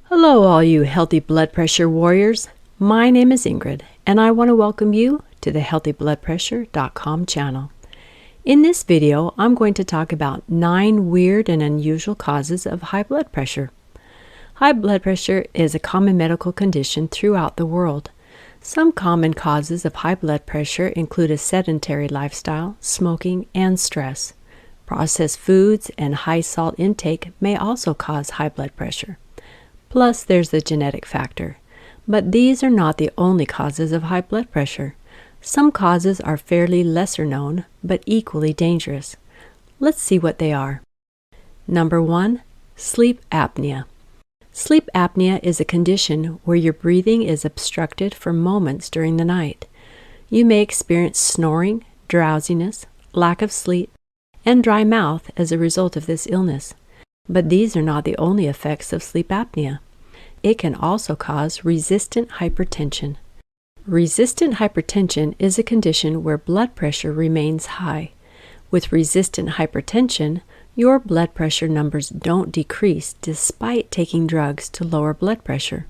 Hello, all you healthy blood pressure warriors. My name is Ingrid, and I want to welcome you to the healthybloodpressure.com channel. In this video, I'm going to talk about 9 weird and unusual causes of high blood pressure. High blood pressure is a common medical condition throughout the world. Some common causes of high blood pressure include a sedentary lifestyle, smoking, and stress. Processed foods and high salt intake may also cause high blood pressure. Plus, there's the genetic factor. But these are not the only causes of high blood pressure. Some causes are fairly lesser known, but equally dangerous. Let's see what they are. Number 1. Sleep apnea. Sleep apnea is a condition where your breathing is obstructed for moments during the night. You may experience snoring, drowsiness, lack of sleep, and dry mouth as a result of this illness. But these are not the only effects of sleep apnea. It can also cause resistant hypertension. Resistant hypertension is a condition where blood pressure remains high. With resistant hypertension, your blood pressure numbers don't decrease despite taking drugs to lower blood pressure.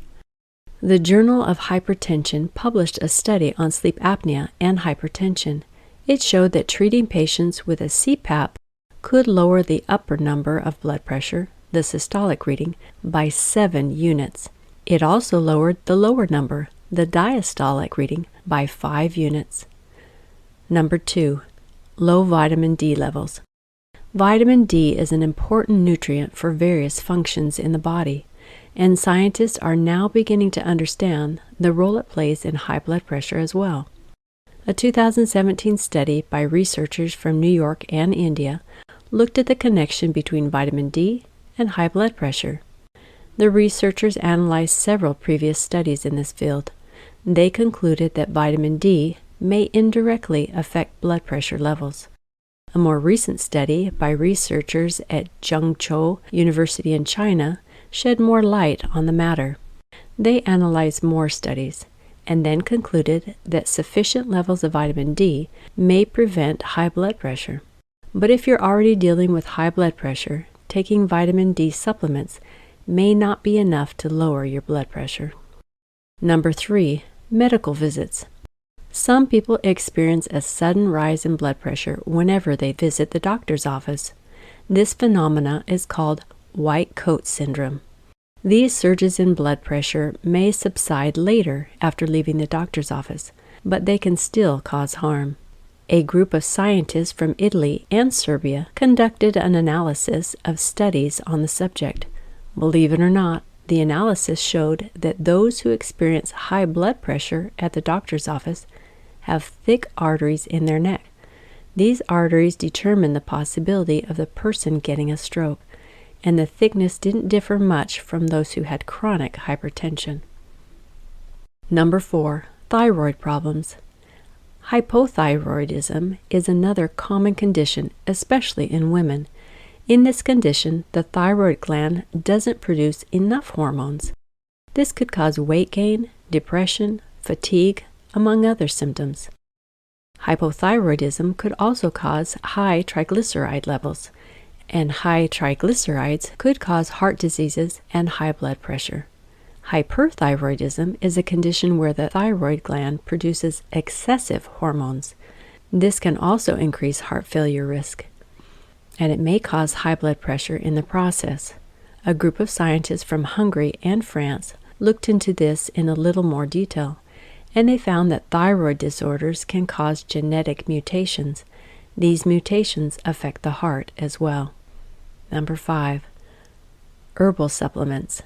The Journal of Hypertension published a study on sleep apnea and hypertension. It showed that treating patients with a CPAP could lower the upper number of blood pressure, the systolic reading, by 7 units. It also lowered the lower number, the diastolic reading, by 5 units. Number 2. Low vitamin D levels. Vitamin D is an important nutrient for various functions in the body, and scientists are now beginning to understand the role it plays in high blood pressure as well. A 2017 study by researchers from New York and India looked at the connection between vitamin D and high blood pressure. The researchers analyzed several previous studies in this field. They concluded that vitamin D may indirectly affect blood pressure levels. A more recent study by researchers at Zhengzhou University in China shed more light on the matter. They analyzed more studies and then concluded that sufficient levels of vitamin D may prevent high blood pressure. But if you're already dealing with high blood pressure, taking vitamin D supplements may not be enough to lower your blood pressure. Number 3. Medical visits. Some people experience a sudden rise in blood pressure whenever they visit the doctor's office. This phenomena is called white coat syndrome. These surges in blood pressure may subside later after leaving the doctor's office, but they can still cause harm. A group of scientists from Italy and Serbia conducted an analysis of studies on the subject. Believe it or not, the analysis showed that those who experience high blood pressure at the doctor's office have thick arteries in their neck. These arteries determine the possibility of the person getting a stroke, and the thickness didn't differ much from those who had chronic hypertension. Number 4. Thyroid problems. Hypothyroidism is another common condition, especially in women. In this condition, the thyroid gland doesn't produce enough hormones. This could cause weight gain, depression, fatigue, among other symptoms. Hypothyroidism could also cause high triglyceride levels, and high triglycerides could cause heart diseases and high blood pressure. Hyperthyroidism is a condition where the thyroid gland produces excessive hormones. This can also increase heart failure risk, and it may cause high blood pressure in the process. A group of scientists from Hungary and France looked into this in a little more detail, and they found that thyroid disorders can cause genetic mutations. These mutations affect the heart as well. Number 5. Herbal supplements.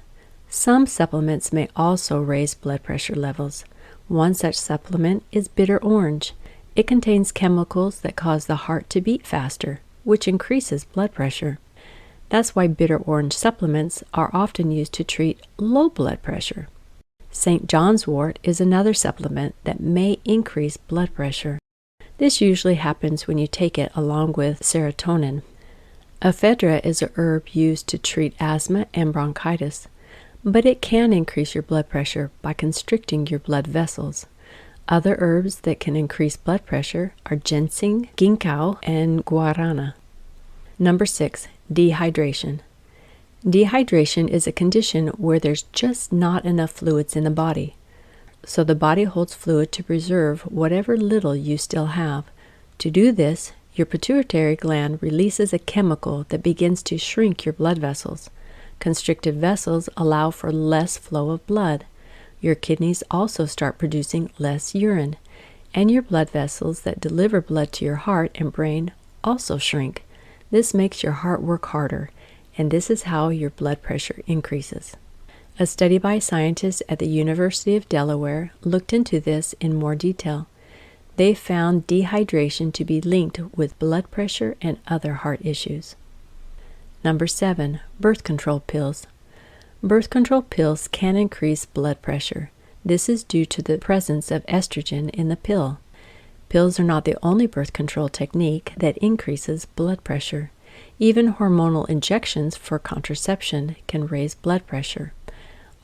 Some supplements may also raise blood pressure levels. One such supplement is bitter orange. It contains chemicals that cause the heart to beat faster, which increases blood pressure. That's why bitter orange supplements are often used to treat low blood pressure. St. John's wort is another supplement that may increase blood pressure. This usually happens when you take it along with serotonin. Ephedra is a herb used to treat asthma and bronchitis, but it can increase your blood pressure by constricting your blood vessels. Other herbs that can increase blood pressure are ginseng, ginkgo, and guarana. Number 6. Dehydration. Dehydration is a condition where there's just not enough fluids in the body. So the body holds fluid to preserve whatever little you still have. To do this, your pituitary gland releases a chemical that begins to shrink your blood vessels. Constricted vessels allow for less flow of blood. Your kidneys also start producing less urine, and your blood vessels that deliver blood to your heart and brain also shrink. This makes your heart work harder, and this is how your blood pressure increases. A study by scientists at the University of Delaware looked into this in more detail. They found dehydration to be linked with blood pressure and other heart issues. Number 7. Birth control pills. Birth control pills can increase blood pressure. This is due to the presence of estrogen in the pill. Pills are not the only birth control technique that increases blood pressure. Even hormonal injections for contraception can raise blood pressure.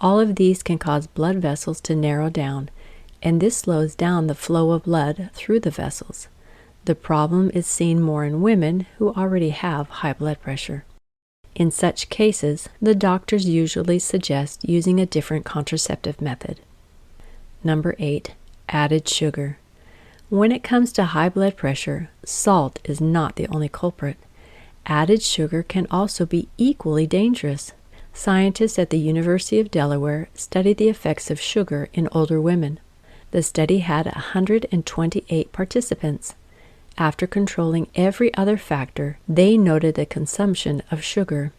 All of these can cause blood vessels to narrow down, and this slows down the flow of blood through the vessels. The problem is seen more in women who already have high blood pressure. In such cases, the doctors usually suggest using a different contraceptive method. Number 8. Added sugar. When it comes to high blood pressure, salt is not the only culprit. Added sugar can also be equally dangerous. Scientists at the University of Delaware studied the effects of sugar in older women. The study had 128 participants. After controlling every other factor, they noted the consumption of sugar,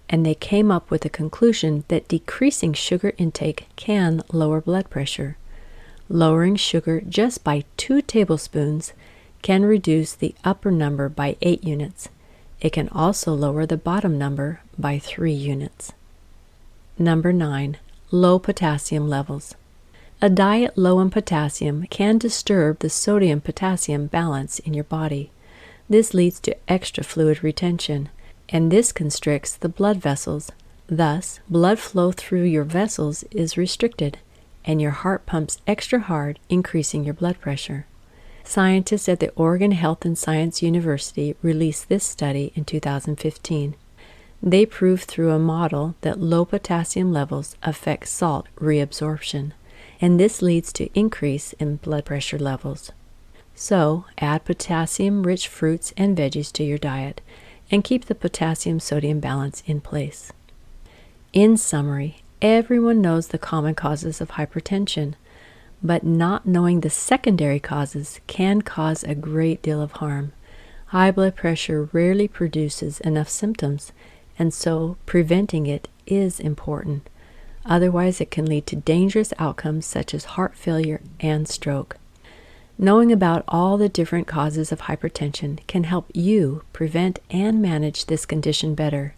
and they came up with a conclusion that decreasing sugar intake can lower blood pressure. Lowering sugar just by 2 tablespoons can reduce the upper number by 8 units. It can also lower the bottom number by 3 units. Number 9. Low potassium levels. A diet low in potassium can disturb the sodium-potassium balance in your body. This leads to extra fluid retention, and this constricts the blood vessels. Thus, blood flow through your vessels is restricted, and your heart pumps extra hard, increasing your blood pressure. Scientists at the Oregon Health and Science University released this study in 2015. They proved through a model that low potassium levels affect salt reabsorption, and this leads to increase in blood pressure levels. So, add potassium-rich fruits and veggies to your diet, and keep the potassium-sodium balance in place. In summary, everyone knows the common causes of hypertension, but not knowing the secondary causes can cause a great deal of harm. High blood pressure rarely produces enough symptoms, and so preventing it is important. Otherwise, it can lead to dangerous outcomes such as heart failure and stroke. Knowing about all the different causes of hypertension can help you prevent and manage this condition better.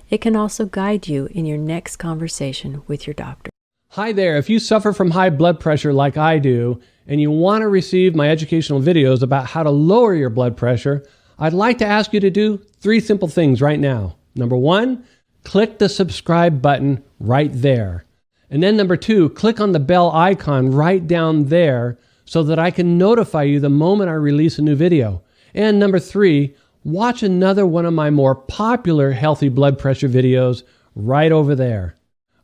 It can also guide you in your next conversation with your doctor. Hi there. If you suffer from high blood pressure like I do, and you want to receive my educational videos about how to lower your blood pressure, I'd like to ask you to do 3 simple things right now. Number 1, click the subscribe button right there. And then number 2, click on the bell icon right down there so that I can notify you the moment I release a new video. And number 3, watch another one of my more popular healthy blood pressure videos right over there.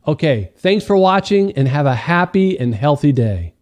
Okay, thanks for watching and have a happy and healthy day.